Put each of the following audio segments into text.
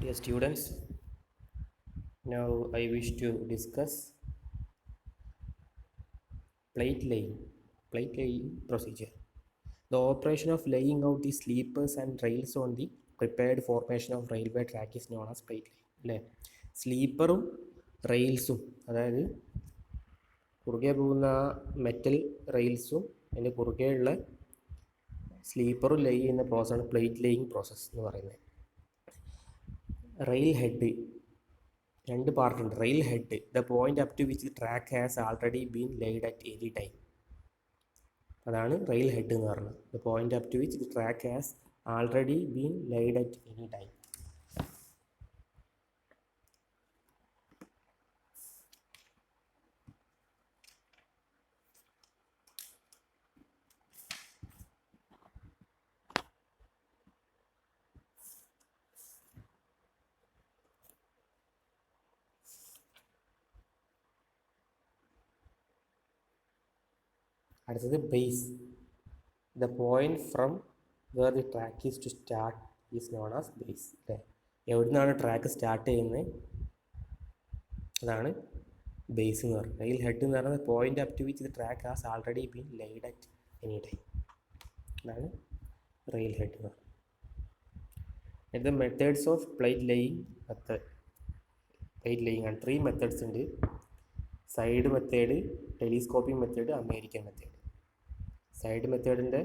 Dear students, now I wish to discuss plate laying procedure. The operation of laying out the sleepers and rails on the prepared formation of railway track is known as plate laying. അല്ലേ, സ്ലീപ്പറും റെയിൽസും, അതായത് കുറുകെ പോകുന്ന metal റെയിൽസും അതിൻ്റെ കുറുകെയുള്ള സ്ലീപ്പറും ലേ ചെയ്യുന്ന പ്രോസസ്സാണ് plate laying process എന്ന് പറയുന്നത്. റെയിൽ ഹെഡ്, രണ്ട് പാർട്ടുണ്ട്. Rail head, the point up to which the track has already been laid at any time. അതാണ് റെയിൽ ഹെഡ് എന്ന് പറയുന്നത്. The point up to which the track has already been laid at any time. അടുത്തത് base. The point from where the track is to start is known as base. അല്ലേ, എവിടെ നിന്നാണ് track start ചെയ്യുന്നത് അതാണ് base എന്ന് പറയുന്നത്. Rail head എന്ന് പറയുന്നത് point up to which the track has already been laid at any time. അതാണ് റെയിൽ ഹെഡ് എന്ന് പറയുന്നത്. The methods of plate laying ആണ്. 3 മെത്തേഡ്സ് ഉണ്ട്. Side method, telescoping method, American method. Side മെത്തേഡിൻ്റെ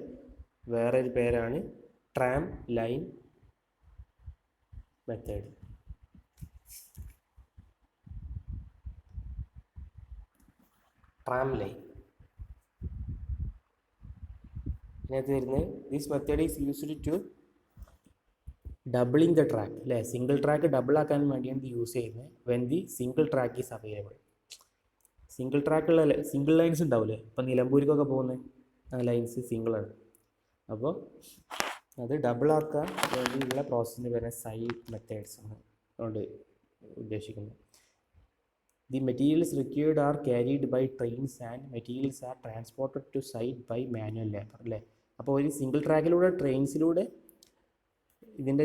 വേറൊരു പേരാണ് tram line method. Tram line ഇതിനകത്ത് വരുന്നത്, this method is used to doubling the track. അല്ലേ, സിംഗിൾ ട്രാക്ക് ഡബിൾ ആക്കാൻ വേണ്ടിയാണ് ഇത് യൂസ് ചെയ്യുന്നത്. When the single track is available. Single ട്രാക്കുള്ള single lines ഉണ്ടാവില്ലേ, ഇപ്പം നിലമ്പൂരിക്കൊക്കെ പോകുന്നത് ആ ലൈൻസ് സിംഗിളാണ്. അപ്പോൾ അത് ഡബിൾ ആക്കാൻ വേണ്ടിയുള്ള പ്രോസസ്സിന് വരുന്ന സൈഡ് മെത്തേഡ്സ് ആണ് അതുകൊണ്ട് ഉദ്ദേശിക്കുന്നത്. The materials required are carried by trains and materials are transported to site by manual labour. അല്ലേ, അപ്പോൾ ഒരു സിംഗിൾ ട്രാക്കിലൂടെ ട്രെയിൻസിലൂടെ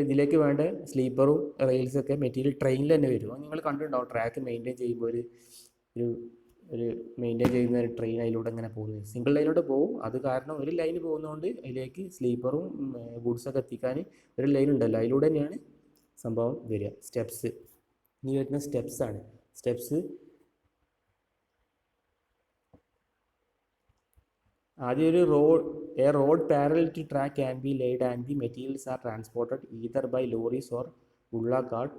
ഇതിലേക്ക് വേണ്ട സ്ലീപ്പറും റെയിൽസൊക്കെ മെറ്റീരിയൽ ട്രെയിനിൽ തന്നെ വരും. നിങ്ങൾ കണ്ടിട്ടുണ്ടാവും, ട്രാക്ക് മെയിൻറ്റെയിൻ ചെയ്യുമ്പോൾ ഒരു മെയിൻറ്റെയിൻ ചെയ്യുന്ന ഒരു ട്രെയിൻ അതിലൂടെ ഇങ്ങനെ പോകുന്നത് സിംഗിൾ ലൈനിലൂടെ പോകും. അത് കാരണം ഒരു ലൈൻ പോകുന്നതുകൊണ്ട് അതിലേക്ക് സ്ലീപ്പറും ഗുഡ്സൊക്കെ എത്തിക്കാൻ ഒരു ലൈൻ ഉണ്ടല്ലോ, അതിലൂടെ തന്നെയാണ് സംഭവം വരിക. സ്റ്റെപ്സ്, ഇനി വരുന്ന സ്റ്റെപ്സാണ്. സ്റ്റെപ്സ് ആദ്യം ഒരു road parallel to track can be laid and the materials are transported either by lorries or bullock cart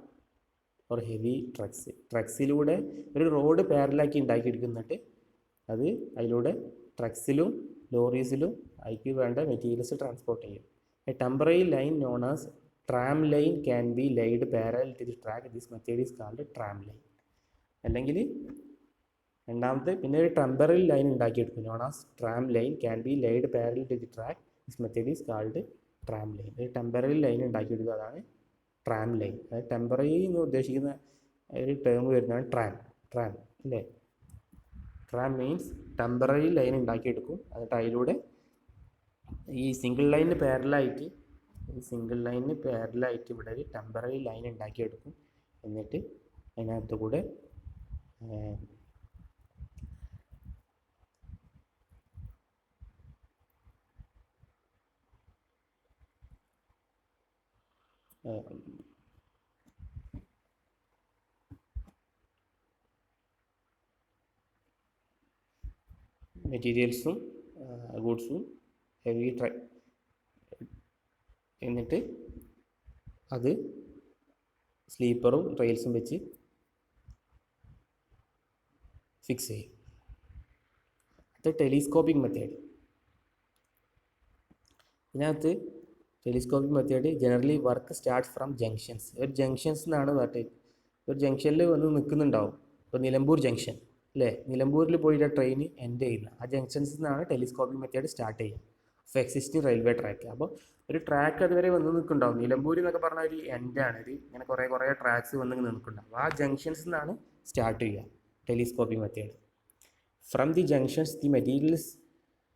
or heavy trucks. ട്രക്സിലൂടെ ഒരു റോഡ് പാരലാക്കി ഉണ്ടാക്കിയെടുക്കുന്നിട്ട് അത് അതിലൂടെ ട്രക്സിലും ലോറീസിലും അതിക്ക് വേണ്ട മെറ്റീരിയൽസ് ട്രാൻസ്പോർട്ട് ചെയ്യും. A temporary line known as tram line can be laid parallel to the track. This method is called tram line. അല്ലെങ്കിൽ രണ്ടാമത്തെ പിന്നെ ഒരു ടെമ്പററി ലൈൻ ഉണ്ടാക്കിയെടുക്കും, known as tram line can be laid parallel to the track. This method is called tram line. ഒരു temporary line ഉണ്ടാക്കിയെടുക്കുക, അതാണ് tram line. അതായത് temporary എന്ന് ഉദ്ദേശിക്കുന്ന ഒരു ടേം വരുന്നതാണ് ട്രാം അല്ലേ. ട്രാം മീൻസ് ടെമ്പററി ലൈൻ ഉണ്ടാക്കിയെടുക്കും, എന്നിട്ട് അതിലൂടെ ഈ സിംഗിൾ ലൈനിന് പാരലായിട്ട് ഇവിടെ ഒരു ടെമ്പററി ലൈൻ ഉണ്ടാക്കിയെടുക്കും. എന്നിട്ട് അതിനകത്ത് കൂടെ മെറ്റീരിയൽസും ഗുഡ്സും ഹെവി എന്നിട്ട് അത് സ്ലീപ്പറും റെയിൽസും വെച്ച് ഫിക്സ് ചെയ്യും. അത് ടെലിസ്കോപ്പിംഗ് മെത്തേഡ്. ഇതിനകത്ത് telescoping method generally work start from junctions. ഒരു ജംഗ്ഷൻസ് എന്നാണ് പറഞ്ഞത്. ഒരു ജംഗ്ഷനിൽ വന്ന് നിൽക്കുന്നുണ്ടാവും. ഇപ്പോൾ നിലമ്പൂർ ജംഗ്ഷൻ അല്ലേ, നിലമ്പൂരിൽ പോയിട്ട് ട്രെയിൻ എൻഡ് ചെയ്യുന്നത് ആ ജംഗ്ഷൻസിൽ നിന്നാണ് ടെലിസ്കോപ്പിംഗ് മെത്തേഡ് സ്റ്റാർട്ട് ചെയ്യുക ഓഫ് എക്സിസ്റ്റിംഗ് റെയിൽവേ ട്രാക്ക്. അപ്പോൾ ഒരു ട്രാക്ക് അതുവരെ വന്ന് നിൽക്കുന്നുണ്ടാവും. നിലമ്പൂർ എന്നൊക്കെ പറഞ്ഞാൽ ഒരു എൻഡാണ്, ഒരു ഇങ്ങനെ കുറേ ട്രാക്സ് വന്ന് നിൽക്കുന്നുണ്ടാവും. ആ ജംഗ്ഷൻസിൽ നിന്നാണ് സ്റ്റാർട്ട് ചെയ്യുക telescoping method. From the junctions the materials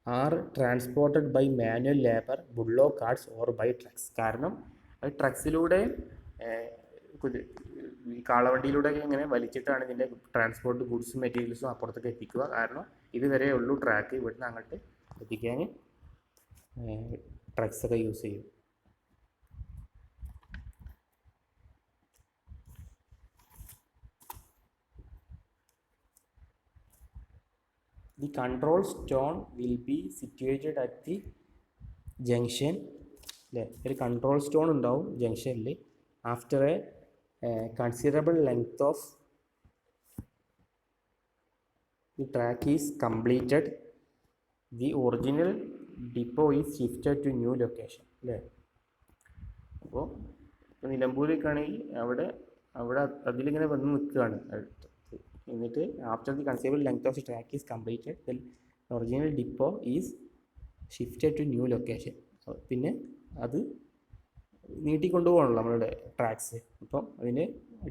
are transported by manual labour, bullock carts or by trucks. കാരണം ട്രക്സിലൂടെ ഈ കാളവണ്ടിയിലൂടെ ഇങ്ങനെ വലിച്ചിട്ടാണ് ഇതിൻ്റെ ട്രാൻസ്പോർട്ട് ഗുഡ്സും മെറ്റീരിയൽസും അപ്പുറത്തേക്ക് എത്തിക്കുക. കാരണം ഇതുവരെ ഉള്ളൂ ട്രാക്ക്, ഇവിടുന്ന് അങ്ങോട്ട് എത്തിക്കാൻ ട്രക്സൊക്കെ യൂസ് ചെയ്യും. The control stone will be situated at the junction. അല്ലേ, ഒരു കൺട്രോൾ സ്റ്റോൺ ഉണ്ടാവും ജംഗ്ഷനിൽ. After a considerable length of the track is completed, the original depot is shifted to new location. അല്ലേ, അപ്പോൾ ഇപ്പോൾ നിലമ്പൂരിലേക്കാണെങ്കിൽ അവിടെ അതിലിങ്ങനെ വന്ന് നിൽക്കുകയാണ്. എന്നിട്ട് after the considerable length of the track is completed, the original depot is shifted to new location. പിന്നെ അത് നീട്ടിക്കൊണ്ടുപോകണല്ലോ നമ്മളുടെ ട്രാക്സ്. അപ്പം അതിന്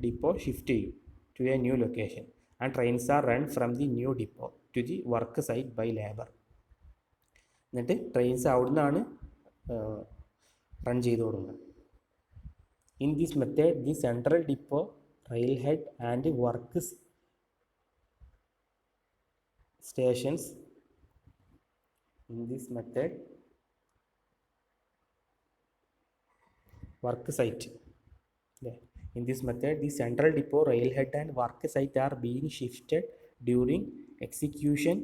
ഡിപ്പോ ഷിഫ്റ്റ് ചെയ്യും to a new location. And trains are run from the new depot to the work site by labour. എന്നിട്ട് trains അവിടുന്നാണ് run ചെയ്ത് കൊടുക്കുന്നത്. In this method the central depot, rail head and work stations in this method work site. In this method the central depot, railhead and work site are being shifted during execution.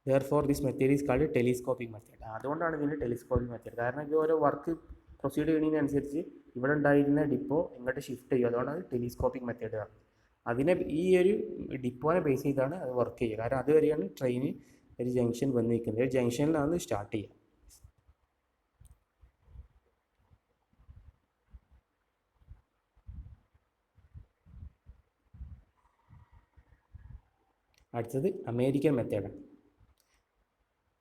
Therefore this method is called telescopic method. അതുകൊണ്ടാണ് ഇതിന് telescopic method. കാരണം ഇത് ഓരോ work proceed ചെയ്യുന്നതിനനുസരിച്ച് ഇവിടെ ഉണ്ടായിരുന്ന depot ഇങ്ങോട്ട് shift ചെയ്യും. അതുകൊണ്ടാണ് ടെലിസ്കോപ്പിക് മെത്തേഡ്. അതിനെ ഈ ഒരു ഡിപ്പോനെ ബേസ് ചെയ്താണ് അത് വർക്ക് ചെയ്യുക. കാരണം അതുവരെയാണ് ട്രെയിന് ഒരു ജംഗ്ഷൻ വന്ന് നിൽക്കുന്നത്. ഒരു ജംഗ്ഷനിലാണ് സ്റ്റാർട്ട് ചെയ്യുക. അടുത്തത് അമേരിക്കൻ മെത്തേഡാണ്.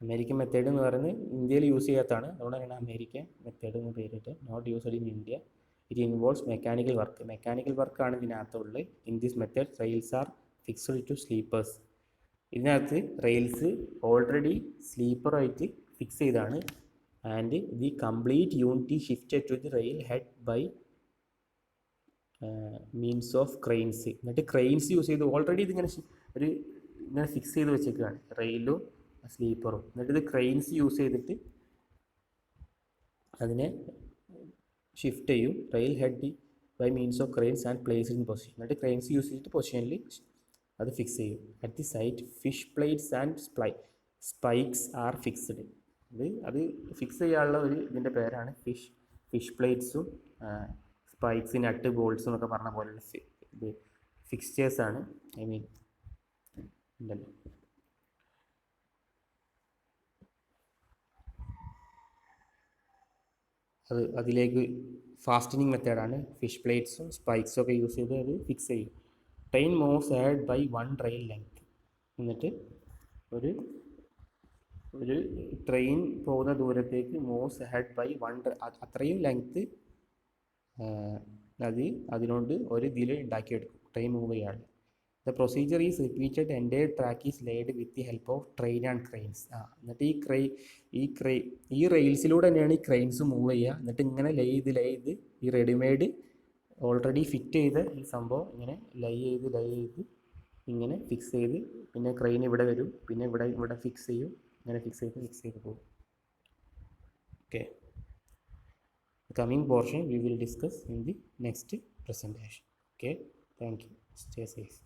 അമേരിക്കൻ മെത്തേഡ് എന്ന് പറയുന്നത് ഇന്ത്യയിൽ യൂസ് ചെയ്യാത്തതാണ്. അതുകൊണ്ടാണ് അമേരിക്കൻ മെത്തേഡ് എന്ന് പേരിട്ട്. Not used in India. It involves mechanical work. Mechanical വർക്കാണ് ഇതിനകത്തുള്ളത്. In this method rails are fixed to sleepers. ഇതിനകത്ത് റെയിൽസ് ഓൾറെഡി സ്ലീപ്പറായിട്ട് ഫിക്സ് ചെയ്താണ്. And the complete unit shifted to the rail head by means of cranes. എന്നിട്ട് cranes use ചെയ്ത് already ഇതിങ്ങനെ ഇങ്ങനെ fix ചെയ്ത് വെച്ചേക്കാണ് റെയിലും സ്ലീപ്പറും. എന്നിട്ട് ഇത് ക്രെയിൻസ് യൂസ് ചെയ്തിട്ട് അതിനെ ഷിഫ്റ്റ് ചെയ്യും. Rail head by means of cranes and place in position. എന്നിട്ട് ക്രെയിൻസ് യൂസ് ചെയ്തിട്ട് പൊസിഷനിൽ അത് ഫിക്സ് ചെയ്യും. At the site fish plates and spikes are fixed. അത് ഫിക്സ് ചെയ്യാനുള്ള ഇതിൻ്റെ പേരാണ് ഫിഷ് പ്ലേറ്റ്സും സ്പൈക്സ്, നട്ട്, ബോൾട്സും എന്നൊക്കെ പറഞ്ഞ പോലെയുള്ള ഇത് ഫിക്സ്ചേഴ്സാണ്. ഉണ്ടല്ലോ. അതിലേക്ക് ഫാസ്റ്റനിങ് മെത്തേഡാണ്. ഫിഷ് പ്ലേറ്റ്സും സ്പൈക്സും ഒക്കെ യൂസ് ചെയ്ത് അത് ഫിക്സ് ചെയ്യും. Train moves head by 1 rail length. എന്നിട്ട് ഒരു ട്രെയിൻ പോകുന്ന ദൂരത്തേക്ക് മൂവ്സ് ഹെഡ് ബൈ 1, അത്രയും ലെങ്ത്ത് അതിനോണ്ട് ഒരു ഇതിൽ ഉണ്ടാക്കിയെടുക്കും ട്രെയിൻ മൂവ് ചെയ്യാൻ. The procedure is repeated. Entire track is laid with the help of train and cranes. എന്നിട്ട് ഈ റെയിൽസിലൂടെ തന്നെയാണ് ഈ ക്രെയിൻസ് മൂവ് ചെയ്യുക. എന്നിട്ട് ഇങ്ങനെ ലേ ചെയ്ത് ഈ റെഡിമെയ്ഡ് ഓൾറെഡി ഫിറ്റ് ചെയ്ത ഈ സംഭവം ഇങ്ങനെ ലൈ ചെയ്ത് ഇങ്ങനെ ഫിക്സ് ചെയ്ത്, പിന്നെ ക്രെയിൻ ഇവിടെ വരും, പിന്നെ ഇവിടെ ഫിക്സ് ചെയ്യും, ഇങ്ങനെ ഫിക്സ് ചെയ്ത് പോകും. Okay, coming portion we will discuss in the next presentation. Okay, thank you, stay safe.